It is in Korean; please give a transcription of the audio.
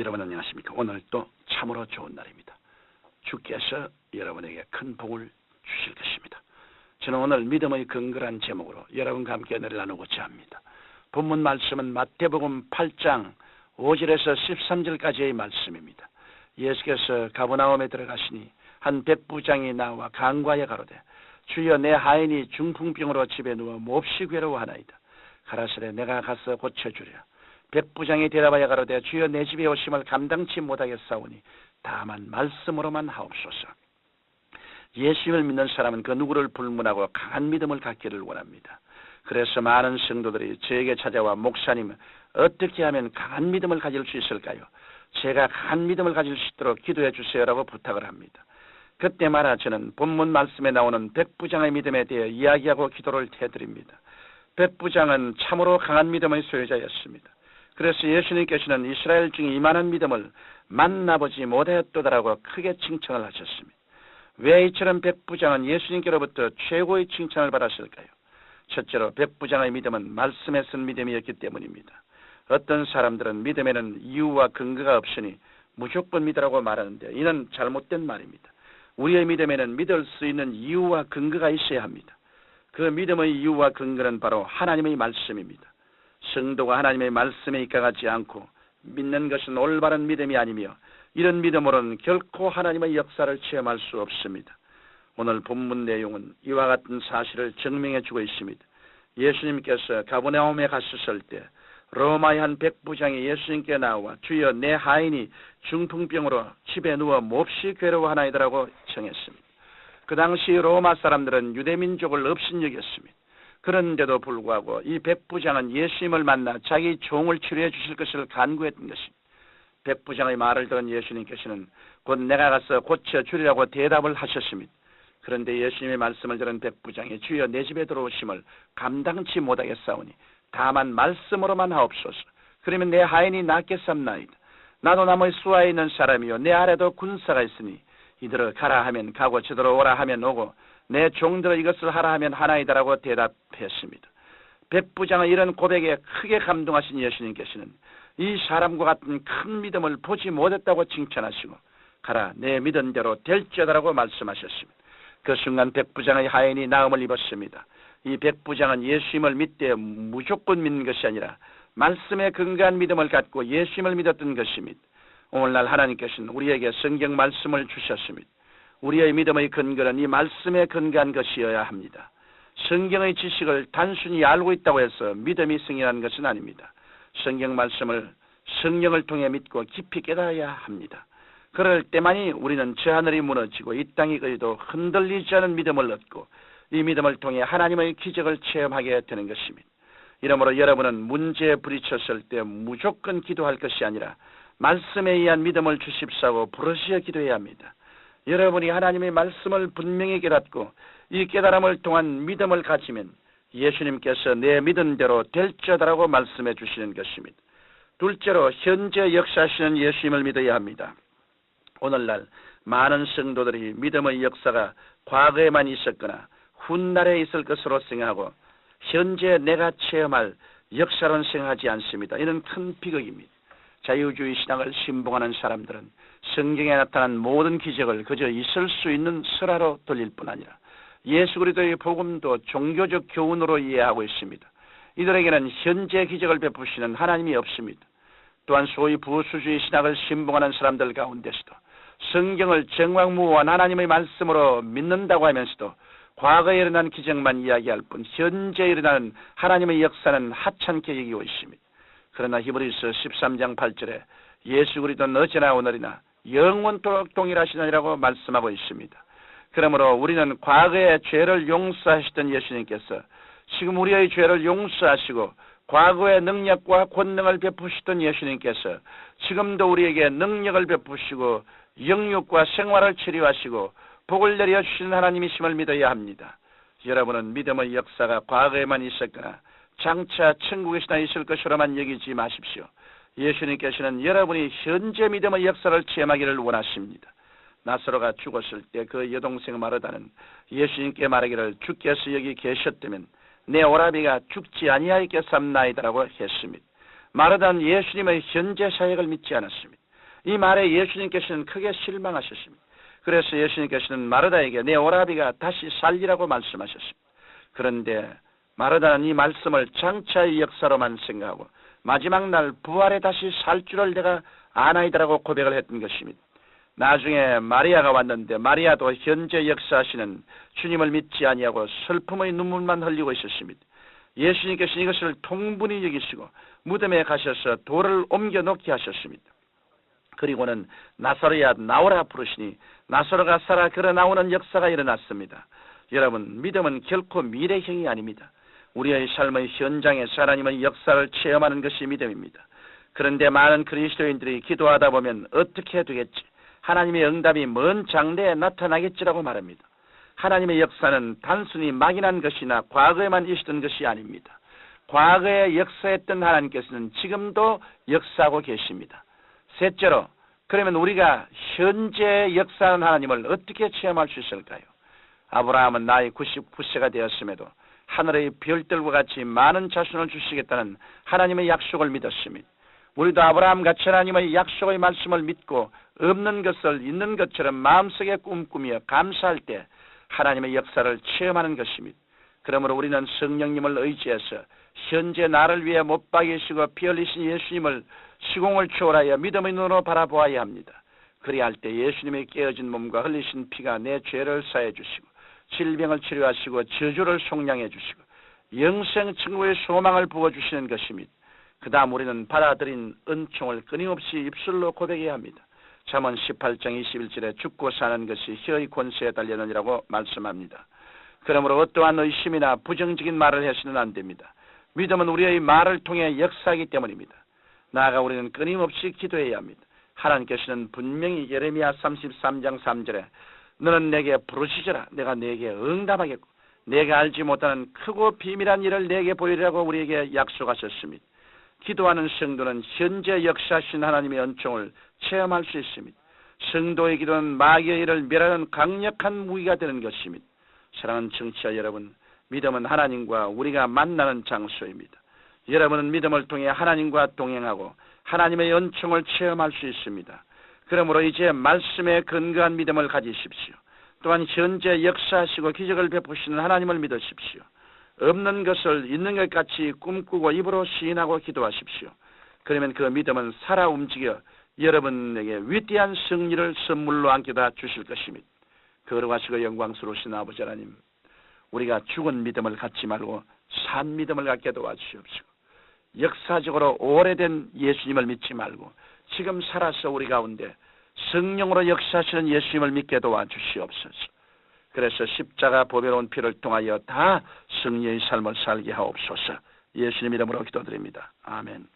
여러분 안녕하십니까? 오늘 또 참으로 좋은 날입니다. 주께서 여러분에게 큰 복을 주실 것입니다. 저는 오늘 믿음의 근거란 제목으로 여러분과 함께 은혜를 나누고자 합니다. 본문 말씀은 마태복음 8장 5절에서 13절까지의 말씀입니다. 예수께서 가버나움에 들어가시니 한 백부장이 나와 간과하여 가로되 주여 내 하인이 중풍병으로 집에 누워 몹시 괴로워하나이다. 가라사대 내가 가서 고쳐주랴. 백부장이 대답하여 가로되 주여 내 집에 오심을 감당치 못하겠사오니 다만 말씀으로만 하옵소서. 예수를 믿는 사람은 그 누구를 불문하고 강한 믿음을 갖기를 원합니다. 그래서 많은 성도들이 저에게 찾아와 목사님 어떻게 하면 강한 믿음을 가질 수 있을까요? 제가 강한 믿음을 가질 수 있도록 기도해 주세요라고 부탁을 합니다. 그때 말아 저는 본문 말씀에 나오는 백부장의 믿음에 대해 이야기하고 기도를 해드립니다. 백부장은 참으로 강한 믿음의 소유자였습니다. 그래서 예수님께서는 이스라엘 중에 이만한 믿음을 만나보지 못하였도다라고 크게 칭찬을 하셨습니다. 왜 이처럼 백부장은 예수님께로부터 최고의 칭찬을 받았을까요? 첫째로 백부장의 믿음은 말씀에 쓴 믿음이었기 때문입니다. 어떤 사람들은 믿음에는 이유와 근거가 없으니 무조건 믿으라고 말하는데 이는 잘못된 말입니다. 우리의 믿음에는 믿을 수 있는 이유와 근거가 있어야 합니다. 그 믿음의 이유와 근거는 바로 하나님의 말씀입니다. 성도가 하나님의 말씀에 입각하지 않고 믿는 것은 올바른 믿음이 아니며 이런 믿음으로는 결코 하나님의 역사를 체험할 수 없습니다. 오늘 본문 내용은 이와 같은 사실을 증명해 주고 있습니다. 예수님께서 가버나움에 갔었을 때 로마의 한 백부장이 예수님께 나와 주여 내 하인이 중풍병으로 집에 누워 몹시 괴로워하나이다라고 청했습니다. 그 당시 로마 사람들은 유대민족을 업신여겼습니다. 그런데도 불구하고 이 백부장은 예수님을 만나 자기 종을 치료해 주실 것을 간구했던 것입니다. 백부장의 말을 들은 예수님께서는 곧 내가 가서 고쳐주리라고 대답을 하셨습니다. 그런데 예수님의 말씀을 들은 백부장이 주여 내 집에 들어오심을 감당치 못하겠사오니 다만 말씀으로만 하옵소서. 그러면 내 하인이 낫겠삼나이다. 나도 남의 수하에 있는 사람이요 내 아래도 군사가 있으니 이들을 가라 하면 가고 저들을 오라 하면 오고 내 종들을 이것을 하라 하면 하나이다라고 대답했습니다. 백부장의 이런 고백에 크게 감동하신 예수님께서는 이 사람과 같은 큰 믿음을 보지 못했다고 칭찬하시고 가라 내 믿은 대로 될지어다라고 말씀하셨습니다. 그 순간 백부장의 하인이 나음을 입었습니다. 이 백부장은 예수님을 믿되 무조건 믿는 것이 아니라 말씀에 근거한 믿음을 갖고 예수님을 믿었던 것입니다. 오늘날 하나님께서는 우리에게 성경 말씀을 주셨습니다. 우리의 믿음의 근거는 이 말씀에 근거한 것이어야 합니다. 성경의 지식을 단순히 알고 있다고 해서 믿음이 승인하는 것은 아닙니다. 성경 말씀을 성령을 통해 믿고 깊이 깨달아야 합니다. 그럴 때만이 우리는 저 하늘이 무너지고 이 땅이 거의도 흔들리지 않은 믿음을 얻고 이 믿음을 통해 하나님의 기적을 체험하게 되는 것입니다. 이러므로 여러분은 문제에 부딪혔을 때 무조건 기도할 것이 아니라 말씀에 의한 믿음을 주십사고 부르시어 기도해야 합니다. 여러분이 하나님의 말씀을 분명히 깨닫고 이 깨달음을 통한 믿음을 가지면 예수님께서 내 믿은 대로 될지어다라고 말씀해 주시는 것입니다. 둘째로 현재 역사하시는 예수님을 믿어야 합니다. 오늘날 많은 성도들이 믿음의 역사가 과거에만 있었거나 훗날에 있을 것으로 생각하고 현재 내가 체험할 역사로는 생각하지 않습니다. 이는 큰 비극입니다. 자유주의 신앙을 신봉하는 사람들은 성경에 나타난 모든 기적을 그저 있을 수 있는 설화로 돌릴 뿐 아니라 예수 그리스도의 복음도 종교적 교훈으로 이해하고 있습니다. 이들에게는 현재 기적을 베푸시는 하나님이 없습니다. 또한 소위 부수주의 신학을 신봉하는 사람들 가운데서도 성경을 정확무한 하나님의 말씀으로 믿는다고 하면서도 과거에 일어난 기적만 이야기할 뿐 현재 일어나는 하나님의 역사는 하찮게 여기고 있습니다. 그러나 히브리서 13장 8절에 예수 그리스도는 어제나 오늘이나 영원토록 동일하시느니라고 말씀하고 있습니다. 그러므로 우리는 과거에 죄를 용서하시던 예수님께서 지금 우리의 죄를 용서하시고 과거의 능력과 권능을 베푸시던 예수님께서 지금도 우리에게 능력을 베푸시고 영육과 생활을 치료하시고 복을 내려주시는 하나님이심을 믿어야 합니다. 여러분은 믿음의 역사가 과거에만 있었거나 장차 천국에서나 있을 것으로만 여기지 마십시오. 예수님께서는 여러분이 현재 믿음의 역사를 체험하기를 원하십니다. 나사로가 죽었을 때 그 여동생 마르다는 예수님께 말하기를 주께서 여기 계셨다면 내 오라비가 죽지 아니하였겠사옵나이다라고 했습니다. 마르다는 예수님의 현재 사역을 믿지 않았습니다. 이 말에 예수님께서는 크게 실망하셨습니다. 그래서 예수님께서는 마르다에게 내 오라비가 다시 살리라고 말씀하셨습니다. 그런데 마르다는 이 말씀을 장차의 역사로만 생각하고 마지막 날 부활에 다시 살 줄을 내가 아나이다라고 고백을 했던 것입니다. 나중에 마리아가 왔는데 마리아도 현재 역사하시는 주님을 믿지 아니하고 슬픔의 눈물만 흘리고 있었습니다. 예수님께서는 이것을 통분히 여기시고 무덤에 가셔서 돌을 옮겨 놓게 하셨습니다. 그리고는 나사로야 나오라 부르시니 나사로가 살아 걸어 나오는 역사가 일어났습니다. 여러분, 믿음은 결코 미래형이 아닙니다. 우리의 삶의 현장에서 하나님의 역사를 체험하는 것이 믿음입니다. 그런데 많은 그리스도인들이 기도하다 보면 어떻게 되겠지? 하나님의 응답이 먼 장래에 나타나겠지라고 말합니다. 하나님의 역사는 단순히 막연한 것이나 과거에만 있었던 것이 아닙니다. 과거에 역사했던 하나님께서는 지금도 역사하고 계십니다. 셋째로, 그러면 우리가 현재 역사하는 하나님을 어떻게 체험할 수 있을까요? 아브라함은 나이 99세가 되었음에도 하늘의 별들과 같이 많은 자손을 주시겠다는 하나님의 약속을 믿었습니다. 우리도 아브라함 같이 하나님의 약속의 말씀을 믿고 없는 것을 있는 것처럼 마음속에 꿈꾸며 감사할 때 하나님의 역사를 체험하는 것입니다. 그러므로 우리는 성령님을 의지해서 현재 나를 위해 못 박이시고 피 흘리신 예수님을 시공을 초월하여 믿음의 눈으로 바라보아야 합니다. 그리할 때 예수님의 깨어진 몸과 흘리신 피가 내 죄를 사해 주시고 질병을 치료하시고 저주를 속량해 주시고 영생 천국의 소망을 부어주시는 것입니다. 그 다음 우리는 받아들인 은총을 끊임없이 입술로 고백해야 합니다. 잠언 18장 21절에 죽고 사는 것이 혀의 권세에 달렸느니라고 말씀합니다. 그러므로 어떠한 의심이나 부정적인 말을 해서는 안 됩니다. 믿음은 우리의 말을 통해 역사하기 때문입니다. 나아가 우리는 끊임없이 기도해야 합니다. 하나님께서는 분명히 예레미야 33장 3절에 너는 내게 부르시더라 내가 내게 응답하겠고 내가 알지 못하는 크고 비밀한 일을 내게 보이리라고 우리에게 약속하셨습니다. 기도하는 성도는 현재 역사하신 하나님의 은총을 체험할 수 있습니다. 성도의 기도는 마귀의 일을 멸하는 강력한 무기가 되는 것입니다. 사랑하는 청취자 여러분, 믿음은 하나님과 우리가 만나는 장소입니다. 여러분은 믿음을 통해 하나님과 동행하고 하나님의 은총을 체험할 수 있습니다. 그러므로 이제 말씀에 근거한 믿음을 가지십시오. 또한 현재 역사하시고 기적을 베푸시는 하나님을 믿으십시오. 없는 것을 있는 것 같이 꿈꾸고 입으로 시인하고 기도하십시오. 그러면 그 믿음은 살아 움직여 여러분에게 위대한 승리를 선물로 안겨다 주실 것입니다. 거룩하시고 영광스러우신 아버지 하나님, 우리가 죽은 믿음을 갖지 말고 산 믿음을 갖게 도와주시옵시고 역사적으로 오래된 예수님을 믿지 말고 지금 살아서 우리 가운데 성령으로 역사하시는 예수님을 믿게 도와주시옵소서. 그래서 십자가 보배로운 피를 통하여 다 승리의 삶을 살게 하옵소서. 예수님 이름으로 기도드립니다. 아멘.